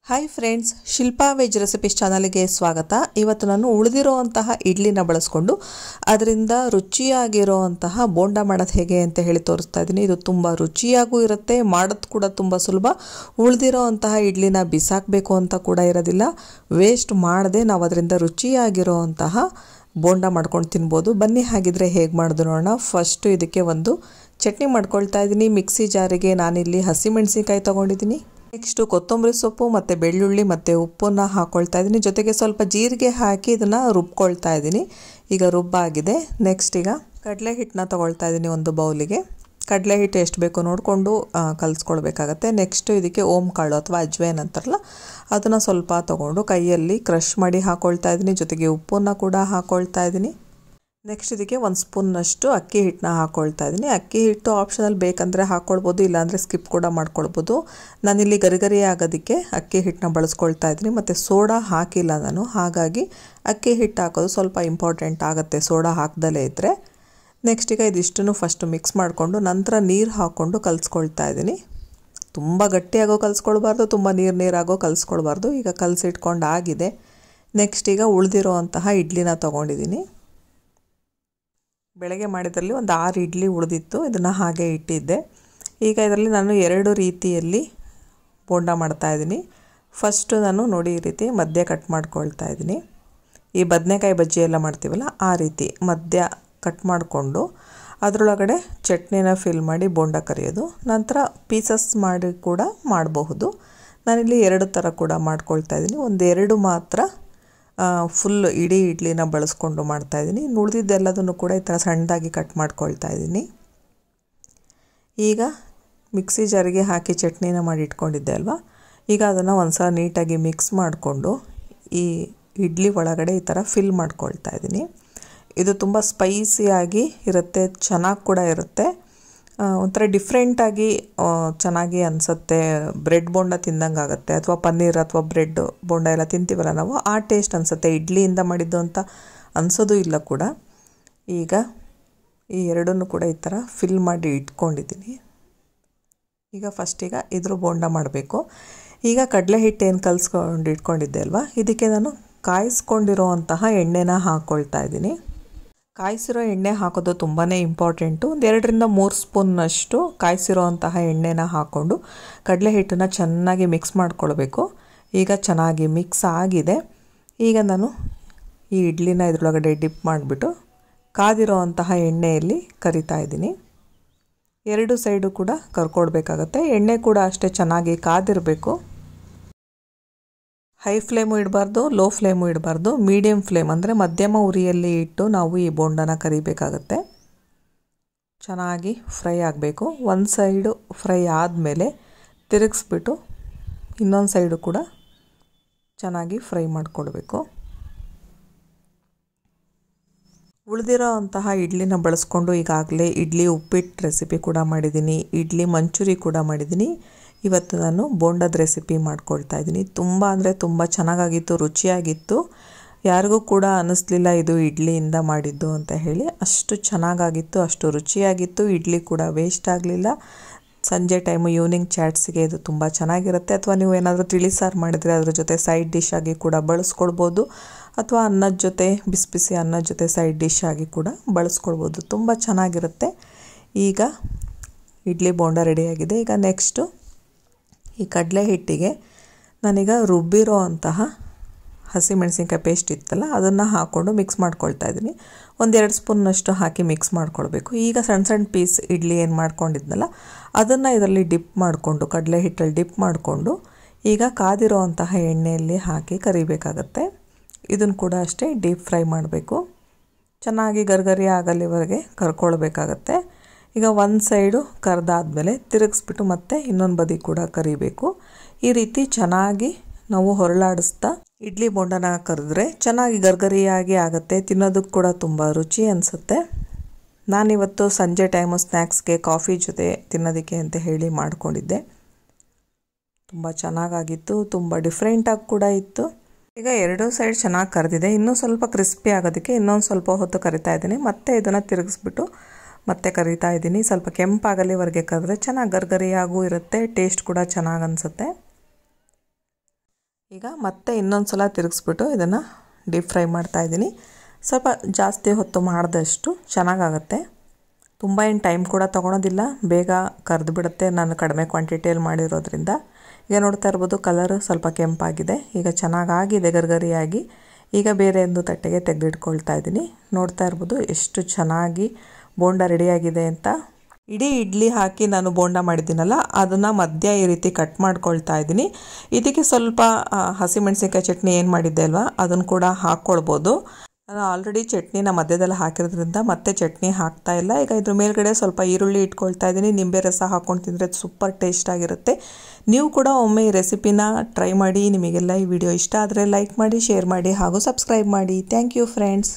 Hi friends, Shilpa veg recipes ಚಾನಲ್ಗೆ ಸ್ವಾಗತ. ಇವತ್ತು ನಾನು ಉಳಿದಿರುವಂತಹ ಇಡ್ಲಿನ ಬಳಸ್ಕೊಂಡು ಅದರಿಂದ ರುಚಿಯಾಗಿರುವಂತಹ ಬೋಂಡ ಮಾಡೋದು ಹೇಗೆ ಅಂತ ಹೇಳಿ ತೋರಿಸ್ತಾ ಇದ್ದೀನಿ. ಇದು ತುಂಬ ರುಚಿಯಾಗೂ ಇರುತ್ತೆ, ಮಾಡೋದು ಕೂಡ ತುಂಬ ಸುಲಭ. ಉಳಿದಿರೋವಂತಹ ಇಡ್ಲಿನ ಬಿಸಾಕಬೇಕು ಅಂತ ಕೂಡ ಇರೋದಿಲ್ಲ. ವೇಸ್ಟ್ ಮಾಡದೆ ನಾವು ಅದರಿಂದ ರುಚಿಯಾಗಿರುವಂತಹ ಬೋಂಡ ಮಾಡ್ಕೊಂಡು ತಿನ್ಬೋದು. ಬನ್ನಿ ಹಾಗಿದ್ರೆ ಹೇಗೆ ಮಾಡೋದು ನೋಡೋಣ. ಫಸ್ಟು ಇದಕ್ಕೆ ಒಂದು ಚಟ್ನಿ ಮಾಡ್ಕೊಳ್ತಾ ಇದ್ದೀನಿ. ಮಿಕ್ಸಿ ಜಾರಿಗೆ ನಾನಿಲ್ಲಿ ಹಸಿಮೆಣಸಿನ್ಕಾಯಿ ತೊಗೊಂಡಿದ್ದೀನಿ. ನೆಕ್ಸ್ಟು ಕೊತ್ತಂಬರಿ ಸೊಪ್ಪು ಮತ್ತು ಬೆಳ್ಳುಳ್ಳಿ ಮತ್ತು ಉಪ್ಪನ್ನು ಹಾಕ್ಕೊಳ್ತಾ ಇದ್ದೀನಿ. ಜೊತೆಗೆ ಸ್ವಲ್ಪ ಜೀರಿಗೆ ಹಾಕಿ ಇದನ್ನು ರುಬ್ಕೊಳ್ತಾ ಇದ್ದೀನಿ. ಈಗ ರುಬ್ಬಾಗಿದೆ. ನೆಕ್ಸ್ಟ್ ಈಗ ಕಡಲೆ ಹಿಟ್ಟನ್ನ ತೊಗೊಳ್ತಾ ಇದ್ದೀನಿ ಒಂದು ಬೌಲಿಗೆ. ಕಡಲೆ ಹಿಟ್ಟು ಎಷ್ಟು ಬೇಕೋ ನೋಡಿಕೊಂಡು ಕಲಿಸ್ಕೊಳ್ಬೇಕಾಗತ್ತೆ. ನೆಕ್ಸ್ಟು ಇದಕ್ಕೆ ಓಮ್ ಕಾಳು ಅಥವಾ ಅಜ್ವೇನ್ ಅಂತಾರಲ್ಲ, ಅದನ್ನು ಸ್ವಲ್ಪ ತೊಗೊಂಡು ಕೈಯಲ್ಲಿ ಕ್ರಷ್ ಮಾಡಿ ಹಾಕ್ಕೊಳ್ತಾ ಇದ್ದೀನಿ. ಜೊತೆಗೆ ಉಪ್ಪನ್ನು ಕೂಡ ಹಾಕ್ಕೊಳ್ತಾ ಇದ್ದೀನಿ. ನೆಕ್ಸ್ಟ್ ಇದಕ್ಕೆ ಒಂದು ಸ್ಪೂನ್ನಷ್ಟು ಅಕ್ಕಿ ಹಿಟ್ಟನ್ನ ಹಾಕ್ಕೊಳ್ತಾ ಇದ್ದೀನಿ. ಅಕ್ಕಿ ಹಿಟ್ಟು ಆಪ್ಷನಲ್, ಬೇಕಂದರೆ ಹಾಕ್ಕೊಳ್ಬೋದು, ಇಲ್ಲಾಂದರೆ ಸ್ಕಿಪ್ ಕೂಡ ಮಾಡ್ಕೊಳ್ಬೋದು. ನಾನಿಲ್ಲಿ ಗರಿಗರಿ ಆಗೋದಕ್ಕೆ ಅಕ್ಕಿ ಹಿಟ್ಟನ್ನ ಬಳಸ್ಕೊಳ್ತಾ ಇದ್ದೀನಿ. ಮತ್ತು ಸೋಡಾ ಹಾಕಿಲ್ಲ ನಾನು, ಹಾಗಾಗಿ ಅಕ್ಕಿ ಹಿಟ್ಟು ಹಾಕೋದು ಸ್ವಲ್ಪ ಇಂಪಾರ್ಟೆಂಟ್ ಆಗುತ್ತೆ ಸೋಡಾ ಹಾಕ್ದಲೇ ಇದ್ದರೆ. ನೆಕ್ಸ್ಟ್ ಈಗ ಇದಿಷ್ಟನ್ನು ಫಸ್ಟು ಮಿಕ್ಸ್ ಮಾಡಿಕೊಂಡು ನಂತರ ನೀರು ಹಾಕ್ಕೊಂಡು ಕಲಿಸ್ಕೊಳ್ತಾ ಇದ್ದೀನಿ. ತುಂಬ ಗಟ್ಟಿಯಾಗೋ ಕಲಿಸ್ಕೊಳ್ಬಾರ್ದು, ತುಂಬ ನೀರಾಗೋ ಕಲಿಸ್ಕೊಳ್ಬಾರ್ದು. ಈಗ ಕಲಸಿಟ್ಕೊಂಡು ಆಗಿದೆ. ನೆಕ್ಸ್ಟ್ ಈಗ ಉಳಿದಿರೋವಂತಹ ಇಡ್ಲಿನ ತೊಗೊಂಡಿದ್ದೀನಿ. ಬೆಳಗ್ಗೆ ಮಾಡಿದ್ರಲ್ಲಿ ಒಂದು 6 ಇಡ್ಲಿ ಉಳಿದಿತ್ತು, ಇದನ್ನು ಹಾಗೆ ಇಟ್ಟಿದ್ದೆ. ಈಗ ಇದರಲ್ಲಿ ನಾನು 2 ರೀತಿಯಲ್ಲಿ ಬೋಂಡ ಮಾಡ್ತಾಯಿದ್ದೀನಿ. ಫಸ್ಟು ನಾನು ನೋಡಿ ಈ ರೀತಿ ಮಧ್ಯ ಕಟ್ ಮಾಡ್ಕೊಳ್ತಾ ಇದ್ದೀನಿ. ಈ ಬದನೆಕಾಯಿ ಬಜ್ಜಿ ಎಲ್ಲ ಮಾಡ್ತೀವಲ್ಲ ಆ ರೀತಿ ಮಧ್ಯ ಕಟ್ ಮಾಡಿಕೊಂಡು ಅದರೊಳಗಡೆ ಚಟ್ನಿನ ಫಿಲ್ ಮಾಡಿ ಬೋಂಡ ಕರಿಯೋದು. ನಂತರ ಪೀಸಸ್ ಮಾಡಿ ಕೂಡ ಮಾಡಬಹುದು. ನಾನಿಲ್ಲಿ 2 ಥರ ಕೂಡ ಮಾಡ್ಕೊಳ್ತಾ ಇದ್ದೀನಿ. ಒಂದು 2 ಮಾತ್ರ ಫುಲ್ ಇಡೀ ಇಡ್ಲಿನ ಬಳಸ್ಕೊಂಡು ಮಾಡ್ತಾಯಿದ್ದೀನಿ. ಉಳಿದಿದ್ದೆಲ್ಲದನ್ನು ಕೂಡ ಈ ಥರ ಸಣ್ಣದಾಗಿ ಕಟ್ ಮಾಡ್ಕೊಳ್ತಾ ಇದ್ದೀನಿ. ಈಗ ಮಿಕ್ಸಿ ಜಾರಿಗೆ ಹಾಕಿ ಚಟ್ನಿನ ಮಾಡಿ ಇಟ್ಕೊಂಡಿದ್ದೆ ಅಲ್ವಾ, ಈಗ ಅದನ್ನು ಒಂದು ಸಲ ನೀಟಾಗಿ ಮಿಕ್ಸ್ ಮಾಡಿಕೊಂಡು ಈ ಇಡ್ಲಿ ಒಳಗಡೆ ಈ ಥರ ಫಿಲ್ ಮಾಡ್ಕೊಳ್ತಾ ಇದ್ದೀನಿ. ಇದು ತುಂಬ ಸ್ಪೈಸಿಯಾಗಿ ಇರುತ್ತೆ, ಚೆನ್ನಾಗಿ ಕೂಡ ಇರುತ್ತೆ. ಒಂಥರ ಡಿಫ್ರೆಂಟಾಗಿ ಚೆನ್ನಾಗಿ ಅನಿಸುತ್ತೆ. ಬ್ರೆಡ್ ಬೋಂಡ ತಿಂದಂಗೆ ಆಗುತ್ತೆ, ಅಥವಾ ಪನ್ನೀರ್ ಅಥವಾ ಬ್ರೆಡ್ ಬೋಂಡ ಎಲ್ಲ ತಿಂತೀವಲ್ಲ ನಾವು, ಆ ಟೇಸ್ಟ್ ಅನಿಸುತ್ತೆ. ಇಡ್ಲಿಯಿಂದ ಮಾಡಿದ್ದು ಅಂತ ಅನಿಸೋದು ಇಲ್ಲ ಕೂಡ. ಈಗ ಈ 2 ಕೂಡ ಈ ಥರ ಫಿಲ್ ಮಾಡಿ ಇಟ್ಕೊಂಡಿದ್ದೀನಿ. ಈಗ ಫಸ್ಟಿಗ ಇದ್ರ ಬೋಂಡ ಮಾಡಬೇಕು. ಈಗ ಕಡಲೆ ಹಿಟ್ಟು ಏನು ಕಲಿಸ್ಕೊಂಡು ಇಟ್ಕೊಂಡಿದ್ದೆ ಅಲ್ವಾ, ಇದಕ್ಕೆ ನಾನು ಕಾಯಿಸ್ಕೊಂಡಿರೋವಂತಹ ಎಣ್ಣೆನ ಹಾಕ್ಕೊಳ್ತಾ ಇದ್ದೀನಿ. ಕಾಯಿಸಿರೋ ಎಣ್ಣೆ ಹಾಕೋದು ತುಂಬಾ ಇಂಪಾರ್ಟೆಂಟು. ಒಂದು 2-3 ಸ್ಪೂನ್ನಷ್ಟು ಕಾಯಿಸಿರೋವಂತಹ ಎಣ್ಣೆನ ಹಾಕ್ಕೊಂಡು ಕಡಲೆ ಹಿಟ್ಟನ್ನು ಚೆನ್ನಾಗಿ ಮಿಕ್ಸ್ ಮಾಡ್ಕೊಳ್ಬೇಕು. ಈಗ ಚೆನ್ನಾಗಿ ಮಿಕ್ಸ್ ಆಗಿದೆ. ಈಗ ನಾನು ಈ ಇಡ್ಲಿನ ಇದ್ರೊಳಗಡೆ ಡಿಪ್ ಮಾಡಿಬಿಟ್ಟು ಕಾದಿರೋವಂತಹ ಎಣ್ಣೆಯಲ್ಲಿ ಕರಿತಾ ಇದ್ದೀನಿ. 2 ಸೈಡು ಕೂಡ ಕರ್ಕೊಳ್ಬೇಕಾಗತ್ತೆ. ಎಣ್ಣೆ ಕೂಡ ಅಷ್ಟೇ ಚೆನ್ನಾಗಿ ಕಾದಿರಬೇಕು. ಹೈ ಫ್ಲೇಮು ಇಡಬಾರ್ದು, ಲೋ ಫ್ಲೇಮು ಇಡಬಾರ್ದು, ಮೀಡಿಯಮ್ ಫ್ಲೇಮ್ ಅಂದರೆ ಮಧ್ಯಮ ಉರಿಯಲ್ಲಿ ಇಟ್ಟು ನಾವು ಈ ಬೋಂಡನ ಕರಿಬೇಕಾಗತ್ತೆ. ಚೆನ್ನಾಗಿ ಫ್ರೈ ಆಗಬೇಕು. ಒಂದು ಸೈಡು ಫ್ರೈ ಆದಮೇಲೆ ತಿರುಗಿಸ್ಬಿಟ್ಟು ಇನ್ನೊಂದು ಸೈಡು ಕೂಡ ಚೆನ್ನಾಗಿ ಫ್ರೈ ಮಾಡಿಕೊಡ್ಬೇಕು. ಉಳಿದಿರೋ ಅಂತಹ ಇಡ್ಲಿನ ಬಳಸ್ಕೊಂಡು ಈಗಾಗಲೇ ಇಡ್ಲಿ ಉಪ್ಪಿಟ್ಟು ರೆಸಿಪಿ ಕೂಡ ಮಾಡಿದ್ದೀನಿ, ಇಡ್ಲಿ ಮಂಚೂರಿ ಕೂಡ ಮಾಡಿದ್ದೀನಿ. ಇವತ್ತು ನಾನು ಬೋಂಡದ ರೆಸಿಪಿ ಮಾಡ್ಕೊಳ್ತಾ ಇದ್ದೀನಿ. ತುಂಬ ಅಂದರೆ ತುಂಬ ಚೆನ್ನಾಗಾಗಿತ್ತು, ರುಚಿಯಾಗಿತ್ತು. ಯಾರಿಗೂ ಕೂಡ ಅನ್ನಿಸ್ಲಿಲ್ಲ ಇದು ಇಡ್ಲಿಯಿಂದ ಮಾಡಿದ್ದು ಅಂತ ಹೇಳಿ. ಅಷ್ಟು ಚೆನ್ನಾಗಾಗಿತ್ತು, ಅಷ್ಟು ರುಚಿಯಾಗಿತ್ತು. ಇಡ್ಲಿ ಕೂಡ ವೇಸ್ಟ್ ಆಗಲಿಲ್ಲ. ಸಂಜೆ ಟೈಮು ಈವ್ನಿಂಗ್ ಚಾಟ್ಸಿಗೆ ಇದು ತುಂಬ ಚೆನ್ನಾಗಿರುತ್ತೆ. ಅಥವಾ ನೀವು ಏನಾದರೂ ತಿಳಿ ಸಾರು ಮಾಡಿದರೆ ಅದ್ರ ಜೊತೆ ಸೈಡ್ ಡಿಶ್ ಆಗಿ ಕೂಡ ಬಳಸ್ಕೊಳ್ಬೋದು. ಅಥವಾ ಅನ್ನದ ಜೊತೆ, ಬಿಸಿ ಬಿಸಿ ಅನ್ನದ ಜೊತೆ ಸೈಡ್ ಡಿಶ್ ಆಗಿ ಕೂಡ ಬಳಸ್ಕೊಳ್ಬೋದು. ತುಂಬ ಚೆನ್ನಾಗಿರುತ್ತೆ. ಈಗ ಇಡ್ಲಿ ಬೋಂಡ ರೆಡಿಯಾಗಿದೆ. ಈಗ ನೆಕ್ಸ್ಟು ಈ ಕಡಲೆ ಹಿಟ್ಟಿಗೆ ನಾನೀಗ ರುಬ್ಬಿರೋ ಅಂತಹ ಹಸಿಮೆಣಸಿನ್ಕಾಯಿ ಪೇಸ್ಟ್ ಇತ್ತಲ್ಲ, ಅದನ್ನು ಹಾಕ್ಕೊಂಡು ಮಿಕ್ಸ್ ಮಾಡ್ಕೊಳ್ತಾ ಇದ್ದೀನಿ. ಒಂದು 2 ಸ್ಪೂನ್ನಷ್ಟು ಹಾಕಿ ಮಿಕ್ಸ್ ಮಾಡ್ಕೊಳ್ಬೇಕು. ಈಗ ಸಣ್ಣ ಸಣ್ಣ ಪೀಸ್ ಇಡ್ಲಿ ಏನು ಮಾಡ್ಕೊಂಡಿದ್ನಲ್ಲ ಅದನ್ನು ಇದರಲ್ಲಿ ಡಿಪ್ ಮಾಡಿಕೊಂಡು, ಕಡಲೆ ಹಿಟ್ಟಲ್ಲಿ ಡಿಪ್ ಮಾಡಿಕೊಂಡು ಈಗ ಕಾದಿರೋ ಅಂತಹ ಎಣ್ಣೆಯಲ್ಲಿ ಹಾಕಿ ಕರಿಬೇಕಾಗತ್ತೆ. ಇದನ್ನು ಕೂಡ ಅಷ್ಟೇ ಡೀಪ್ ಫ್ರೈ ಮಾಡಬೇಕು. ಚೆನ್ನಾಗಿ ಗರ್ಗರಿ ಆಗಲಿವರೆಗೆ ಕರ್ಕೊಳ್ಬೇಕಾಗತ್ತೆ. ಈಗ ಒಂದು ಸೈಡು ಕರೆದಾದ್ಮೇಲೆ ತಿರುಗಿಸ್ಬಿಟ್ಟು ಮತ್ತೆ ಇನ್ನೊಂದು ಬದಿ ಕೂಡ ಕರಿಬೇಕು. ಈ ರೀತಿ ಚೆನ್ನಾಗಿ ನಾವು ಹೊರಳಾಡಿಸ್ತಾ ಇಡ್ಲಿ ಬೋಂಡನ ಕರೆದ್ರೆ ಚೆನ್ನಾಗಿ ಗರ್ಗರಿಯಾಗಿ ಆಗುತ್ತೆ. ತಿನ್ನೋದಕ್ಕೆ ಕೂಡ ತುಂಬ ರುಚಿ ಅನಿಸುತ್ತೆ. ನಾನಿವತ್ತು ಸಂಜೆ ಟೈಮು ಸ್ನ್ಯಾಕ್ಸ್ಗೆ ಕಾಫಿ ಜೊತೆ ತಿನ್ನೋದಕ್ಕೆ ಅಂತ ಹೇಳಿ ಮಾಡ್ಕೊಂಡಿದ್ದೆ. ತುಂಬ ಚೆನ್ನಾಗಾಗಿತ್ತು, ತುಂಬ ಡಿಫ್ರೆಂಟಾಗಿ ಕೂಡ ಇತ್ತು. ಈಗ 2 ಸೈಡ್ ಚೆನ್ನಾಗಿ ಕರೆದಿದೆ. ಇನ್ನೂ ಸ್ವಲ್ಪ ಕ್ರಿಸ್ಪಿ ಆಗೋದಕ್ಕೆ ಇನ್ನೊಂದು ಸ್ವಲ್ಪ ಹೊತ್ತು ಕರಿತಾ ಇದ್ದೀನಿ. ಮತ್ತೆ ಇದನ್ನು ತಿರುಗಿಸ್ಬಿಟ್ಟು ಮತ್ತೆ ಕರಿತಾ ಇದ್ದೀನಿ. ಸ್ವಲ್ಪ ಕೆಂಪಾಗಲಿವರೆಗೆ ಕರೆದ್ರೆ ಚೆನ್ನಾಗಿ ಗರ್ಗರಿಯಾಗೂ ಇರುತ್ತೆ, ಟೇಸ್ಟ್ ಕೂಡ ಚೆನ್ನಾಗಿ ಅನಿಸುತ್ತೆ. ಈಗ ಮತ್ತೆ ಇನ್ನೊಂದು ಸಲ ತಿರುಗಿಸ್ಬಿಟ್ಟು ಇದನ್ನು ಡೀಪ್ ಫ್ರೈ ಮಾಡ್ತಾಯಿದ್ದೀನಿ. ಸ್ವಲ್ಪ ಜಾಸ್ತಿ ಹೊತ್ತು ಮಾಡಿದಷ್ಟು ಚೆನ್ನಾಗಾಗುತ್ತೆ. ತುಂಬ ಏನು ಟೈಮ್ ಕೂಡ ತೊಗೊಳೋದಿಲ್ಲ, ಬೇಗ ಕರೆದು ಬಿಡುತ್ತೆ ನಾನು ಕಡಿಮೆ ಕ್ವಾಂಟಿಟಿಯಲ್ಲಿ ಮಾಡಿರೋದ್ರಿಂದ. ಈಗ ನೋಡ್ತಾ ಇರ್ಬೋದು ಕಲರ್ ಸ್ವಲ್ಪ ಕೆಂಪಾಗಿದೆ. ಈಗ ಚೆನ್ನಾಗಾಗಿದೆ ಗರಿಗರಿಯಾಗಿ. ಈಗ ಬೇರೆ ಒಂದು ತಟ್ಟೆಗೆ ತೆಗೆದಿಟ್ಕೊಳ್ತಾ ಇದ್ದೀನಿ. ನೋಡ್ತಾ ಇರ್ಬೋದು ಎಷ್ಟು ಚೆನ್ನಾಗಿ ಬೋಂಡ ರೆಡಿಯಾಗಿದೆ ಅಂತ. ಇಡೀ ಇಡ್ಲಿ ಹಾಕಿ ನಾನು ಬೋಂಡ ಮಾಡಿದ್ದೀನಲ್ಲ ಅದನ್ನು ಮಧ್ಯ ಈ ರೀತಿ ಕಟ್ ಮಾಡ್ಕೊಳ್ತಾ ಇದ್ದೀನಿ. ಇದಕ್ಕೆ ಸ್ವಲ್ಪ ಹಸಿಮೆಣಸಿನ್ಕಾಯಿ ಚಟ್ನಿ ಏನು ಮಾಡಿದ್ದೆ ಅಲ್ವಾ ಅದನ್ನು ಕೂಡ ಹಾಕ್ಕೊಳ್ಬೋದು. ನಾನು ಆಲ್ರೆಡಿ ಚಟ್ನಿನ ಮಧ್ಯದಲ್ಲಿ ಹಾಕಿರೋದ್ರಿಂದ ಮತ್ತೆ ಚಟ್ನಿ ಹಾಕ್ತಾ ಇಲ್ಲ. ಈಗ ಇದ್ರ ಮೇಲ್ಗಡೆ ಸ್ವಲ್ಪ ಈರುಳ್ಳಿ ಇಟ್ಕೊಳ್ತಾ ಇದ್ದೀನಿ. ನಿಂಬೆ ರಸ ಹಾಕ್ಕೊಂಡು ತಿಂದರೆ ಸೂಪರ್ ಟೇಸ್ಟ್ ಆಗಿರುತ್ತೆ. ನೀವು ಕೂಡ ಒಮ್ಮೆ ಈ ರೆಸಿಪಿನ ಟ್ರೈ ಮಾಡಿ. ನಿಮಗೆಲ್ಲ ಈ ವಿಡಿಯೋ ಇಷ್ಟ ಆದರೆ ಲೈಕ್ ಮಾಡಿ, ಶೇರ್ ಮಾಡಿ ಹಾಗೂ ಸಬ್ಸ್ಕ್ರೈಬ್ ಮಾಡಿ. Thank you friends.